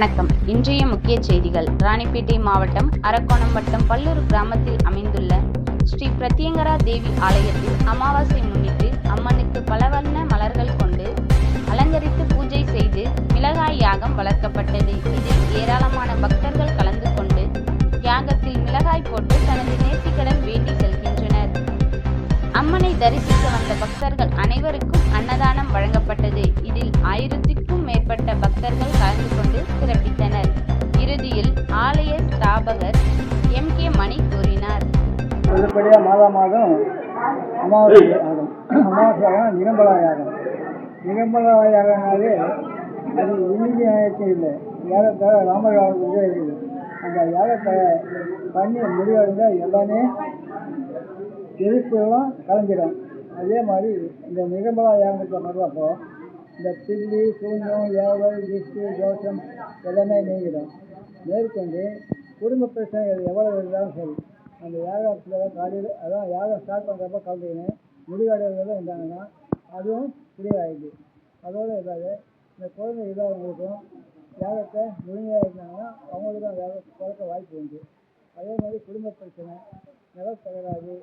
வணக்கம். இன்றைய முக்கிய செய்திகள். ராணிப்பேட்டை மாவட்டம் அரக்கோணம் வட்டம் பல்லூர் கிராமத்தில் அமைந்துள்ள ஸ்ரீ பிரத்யங்கரா தேவி ஆலயத்தில் அமாவாசை முன்னிட்டு அம்மனுக்கு பலவண்ண மலர்கள் கொண்டு அலங்கரித்து பூஜை செய்து மிளகாய் யாகம் வளர்க்கப்பட்டது. இதில் ஏராளமான பக்தர்கள் கலந்து கொண்டு யாகத்தில் மிளகாய் போட்டு தனது நேர்த்திக்கடன் வேண்டி செல்கின்றனர். அம்மனை தரிசிக்க வந்த பக்தர்கள் அனைவருக்கும் அன்னதானம் வழங்கப்பட்டது. இதில் 1000க்கும் மேற்பட்ட பக்தர்கள் கலந்து கொண்டு சிறப்பித்தனர். இறுதியில் ஆலய ஸ்தாபகர் MK மணி கூறினார். மாதம் அமாவாசை யாகம், நிகம்பலா யாகம். நிகம்பலா யாகனாலே அது இன்னைக்கு யாகத்தை இல்லை, யாகத்தை ராமர் யாகத்துக்கு இருக்குது. அந்த யாகத்தை பண்ணி முடிவடைந்தால் எல்லாமே எதிர்ப்புகளும் கலைஞ்சிடும். அதே மாதிரி இந்த நிகம்பலா யாகத்தை பண்ணுறப்போ இந்த பில்லி சூன்யம் ஏவல் திஷ்டி தோஷம் எல்லாமே நீங்கிடும். மேற்கொண்டு குடும்ப பிரச்சனைகள் எவ்வளோ இருந்தாலும் சரி, அந்த யாகத்தில் காலையில் அதான் யாகம் ஸ்டார்ட் பண்ணுறப்ப கலந்துக்கணும். முடிவடைவதில் இருந்தாங்கன்னா அதுவும் கிளியராகிடுது. அதோடு இல்லாத இந்த குழந்தை இல்லாதவங்களுக்கும் யாகத்தை முழுமையாக இருந்தாங்கன்னா அவங்களுக்கும் குறைக்க வாய்ப்பு உண்டு. அதே மாதிரி குடும்ப பிரச்சனை, நிலத்தகராது,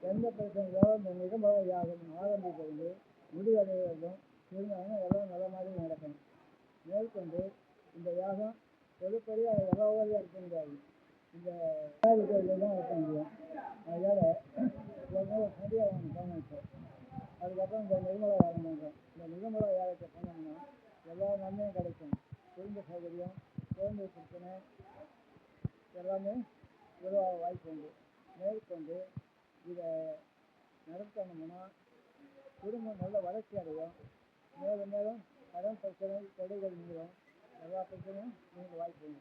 எந்த பிரச்சனைகளும் இந்த நிகம்பல யாகம் ஆரம்பிக்கிறது முடிவடைவதும் இருந்தாங்கன்னா எல்லாம் நல்ல மாதிரி நடக்கும். மேற்கொண்டு இந்த யாகம் பொதுப்படியாக எல்லா வழியாக இருக்க முடியாது, இந்த வியாதிகளில் தான் இருக்க முடியும். அதனால் சரியாக வாங்க பயணிச்சோம். அதுக்கப்புறம் இந்த நிர்மலா யாகம் பண்ணுறோம். இந்த நிர்மலா யாகத்தை பண்ணோம்னா எல்லா நன்மையும் கிடைக்கும். குடும்ப சௌகரியம், குழந்தை பிரச்சனை எல்லாமே உருவாக வாய்ப்பு உண்டு. மேற்கொண்டு இதை நடத்தணும்னா குடும்பம் நல்ல வளர்ச்சி அடையும். மேலும் மேலும் கடன் பிரச்சனை, தடைகள் நீரும், எல்லா பிரச்சனையும் நீங்க வாய்ப்பு உண்டு.